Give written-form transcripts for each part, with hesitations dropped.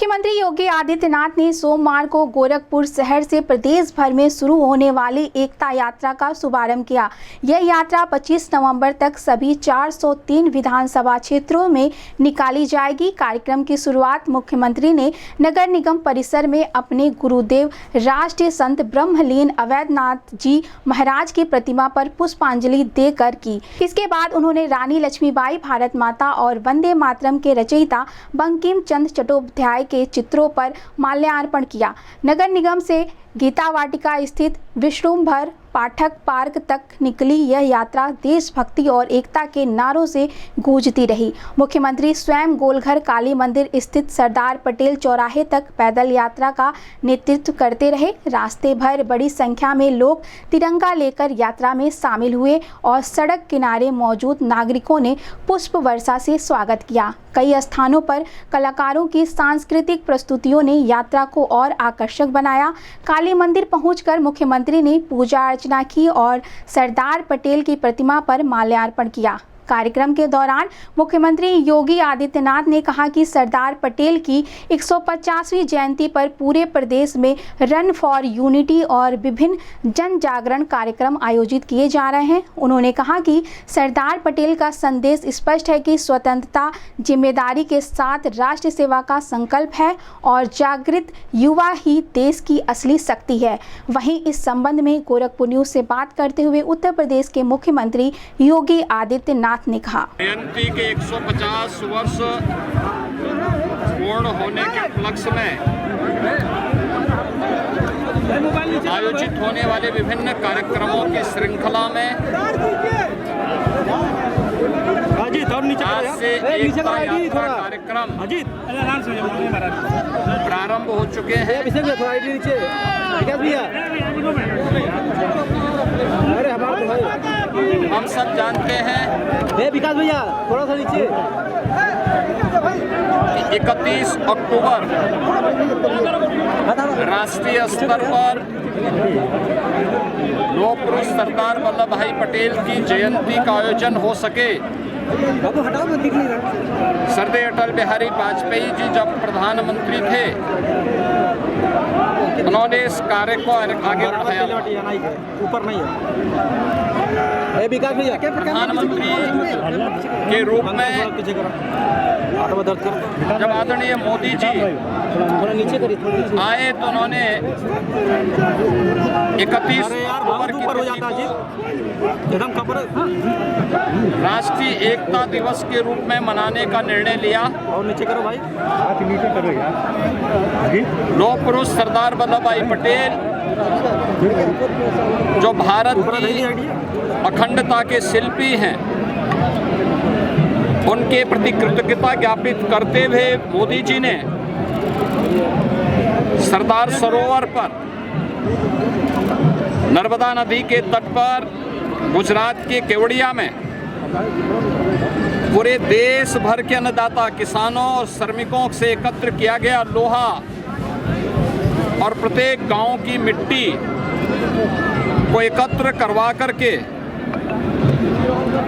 मुख्यमंत्री योगी आदित्यनाथ ने सोमवार को गोरखपुर शहर से प्रदेश भर में शुरू होने वाली एकता यात्रा का शुभारंभ किया। यह यात्रा 25 नवंबर तक सभी 403 विधानसभा क्षेत्रों में निकाली जाएगी। कार्यक्रम की शुरुआत मुख्यमंत्री ने नगर निगम परिसर में अपने गुरुदेव राष्ट्रीय संत ब्रह्मलीन अवैधनाथ जी महाराज की प्रतिमा पर पुष्पांजलि देकर की। इसके बाद उन्होंने रानी लक्ष्मीबाई, भारत माता और वंदे मातरम के रचयिता बंकिम चंद्र चट्टोपाध्याय के चित्रों पर माल्यार्पण किया। नगर निगम से गीता वाटिका स्थित विश्वम्भर पाठक पार्क तक निकली यह यात्रा देशभक्ति और एकता के नारों से गूंजती रही। मुख्यमंत्री स्वयं गोलघर काली मंदिर स्थित सरदार पटेल चौराहे तक पैदल यात्रा का नेतृत्व करते रहे। रास्ते भर बड़ी संख्या में लोग तिरंगा लेकर यात्रा में शामिल हुए और सड़क किनारे मौजूद नागरिकों ने पुष्प वर्षा से स्वागत किया। कई स्थानों पर कलाकारों की सांस्कृतिक प्रस्तुतियों ने यात्रा को और आकर्षक बनाया। काली मंदिर पहुंचकर मुख्यमंत्री ने पूजा अर्चना की और सरदार पटेल की प्रतिमा पर माल्यार्पण किया। कार्यक्रम के दौरान मुख्यमंत्री योगी आदित्यनाथ ने कहा कि सरदार पटेल की 150वीं जयंती पर पूरे प्रदेश में रन फॉर यूनिटी और विभिन्न जन जागरण कार्यक्रम आयोजित किए जा रहे हैं। उन्होंने कहा कि सरदार पटेल का संदेश स्पष्ट है कि स्वतंत्रता, जिम्मेदारी के साथ राष्ट्र सेवा का संकल्प है और जागृत युवा ही देश की असली शक्ति है। वहीं इस संबंध में गोरखपुर न्यूज से बात करते हुए उत्तर प्रदेश के मुख्यमंत्री योगी आदित्यनाथ ने कहा, जयंती के 150 वर्ष पूर्ण होने के उपलक्ष्य में आयोजित होने वाले विभिन्न कार्यक्रमों की श्रृंखला में आज से एकता यात्रा कार्यक्रम प्रारंभ हो चुके हैं। हम सब जानते हैं विकास भैया थोड़ा सा नीचे 31 अक्टूबर राष्ट्रीय स्तर पर लौह पुरुष सरदार वल्लभ भाई पटेल की जयंती का आयोजन हो सके। सरदार अटल बिहारी वाजपेयी जी जब प्रधानमंत्री थे उन्होंने इस कार्य को आगे बढ़ाया। ऊपर नहीं है प्रधानमंत्री के रूप में जब आदरणीय मोदी जी आए तो उन्होंने 31 अक्टूबर की तिथि को राष्ट्रीय एकता दिवस के रूप में मनाने का निर्णय लिया। और नीचे करो भाई, नीचे करो यार। लौह पुरुष सरदार वल्लभ भाई पटेल जो भारत की अखंडता के शिल्पी हैं, उनके प्रति कृतज्ञता ज्ञापित करते हुए मोदी जी ने सरदार सरोवर पर नर्मदा नदी के तट पर गुजरात के केवड़िया में पूरे देश भर के अन्नदाता किसानों और श्रमिकों से एकत्र किया गया लोहा और प्रत्येक गांव की मिट्टी को एकत्र करवा करके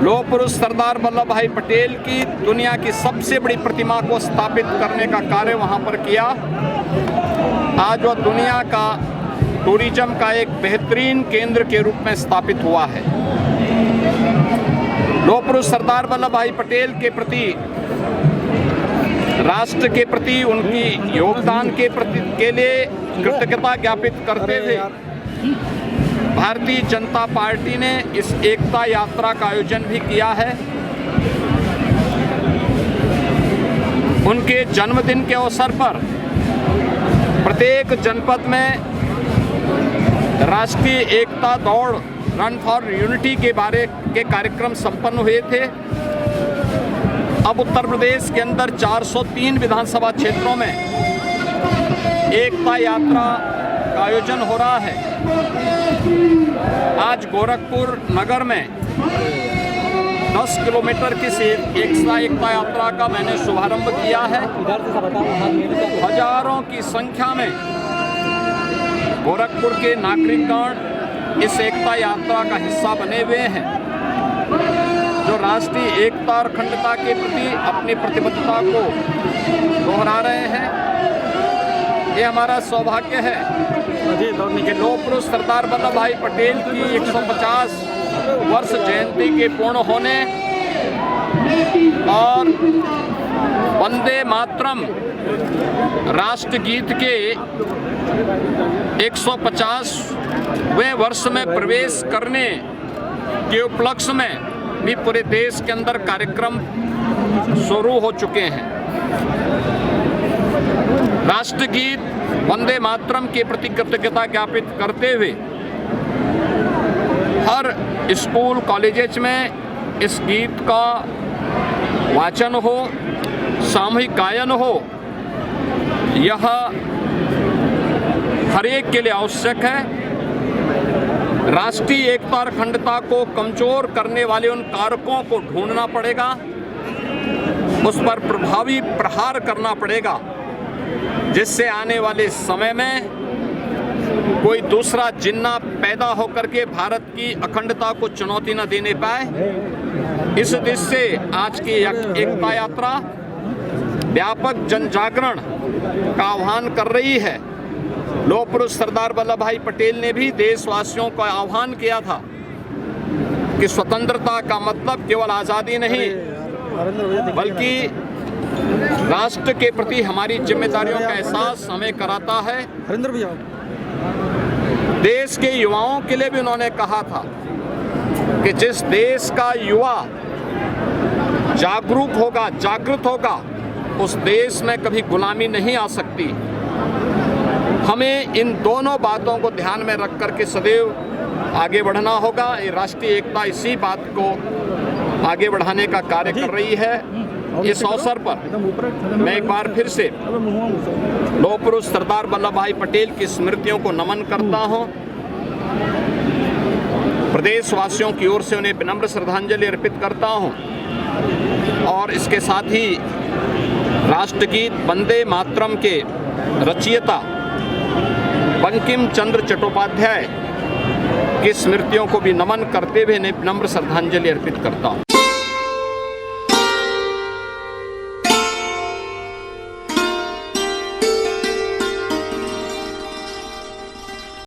लौह पुरुष सरदार वल्लभ भाई पटेल की दुनिया की सबसे बड़ी प्रतिमा को स्थापित करने का कार्य वहां पर किया। आज वह दुनिया का टूरिज्म का एक बेहतरीन केंद्र के रूप में स्थापित हुआ है। लौह पुरुष सरदार वल्लभ भाई पटेल के प्रति, राष्ट्र के प्रति उनकी योगदान के लिए कृतज्ञता ज्ञापित करते हुए भारतीय जनता पार्टी ने इस एकता यात्रा का आयोजन भी किया है। उनके जन्मदिन के अवसर पर प्रत्येक जनपद में राष्ट्रीय एकता दौड़ रन फॉर यूनिटी के बारे के कार्यक्रम संपन्न हुए थे। अब उत्तर प्रदेश के अंदर 403 विधानसभा क्षेत्रों में एकता यात्रा का आयोजन हो रहा है। आज गोरखपुर नगर में 10 किलोमीटर की एकता यात्रा का मैंने शुभारंभ किया है। हजारों की संख्या में गोरखपुर के नागरिकगण इस एकता यात्रा का हिस्सा बने हुए हैं, जो राष्ट्रीय एकता और अखंडता के प्रति अपनी प्रतिबद्धता को दोहरा रहे हैं। ये हमारा सौभाग्य है कि लौह पुरुष सरदार वल्लभ भाई पटेल की 150 वर्ष जयंती के पूर्ण होने और वंदे मातरम राष्ट्रगीत के 150वें वर्ष में प्रवेश करने के उपलक्ष्य में भी पूरे देश के अंदर कार्यक्रम शुरू हो चुके हैं। राष्ट्रगीत वंदे मातरम के प्रति कृतज्ञता ज्ञापित करते हुए हर स्कूल कॉलेजेस में इस गीत का वाचन हो, सामूहिक गायन हो, यह हर एक के लिए आवश्यक है। राष्ट्रीय एकता और अखंडता को कमजोर करने वाले उन कारकों को ढूंढना पड़ेगा, उस पर प्रभावी प्रहार करना पड़ेगा, जिससे आने वाले समय में कोई दूसरा जिन्ना पैदा होकर के भारत की अखंडता को चुनौती न देने पाए। इस उद्देश्य से आज की एकता यात्रा व्यापक जन जागरण का आह्वान कर रही है। लौह पुरुष सरदार वल्लभ भाई पटेल ने भी देशवासियों का आह्वान किया था कि स्वतंत्रता का मतलब केवल आज़ादी नहीं, बल्कि राष्ट्र के प्रति हमारी जिम्मेदारियों का एहसास हमें कराता है। देश के युवाओं के लिए भी उन्होंने कहा था कि जिस देश का युवा जागरूक होगा, जागृत होगा, उस देश में कभी गुलामी नहीं आ सकती। हमें इन दोनों बातों को ध्यान में रख कर के सदैव आगे बढ़ना होगा। ये राष्ट्रीय एकता इसी बात को आगे बढ़ाने का कार्य कर रही है। इस अवसर पर मैं एक बार फिर से लौह पुरुष सरदार वल्लभ भाई पटेल की स्मृतियों को नमन करता हूं। प्रदेशवासियों की ओर से उन्हें विनम्र श्रद्धांजलि अर्पित करता हूं और इसके साथ ही राष्ट्रगीत वंदे मातरम के रचयिता बंकिम चंद्र चट्टोपाध्याय की स्मृतियों को भी नमन करते हुए विनम्र श्रद्धांजलि अर्पित करता हूं।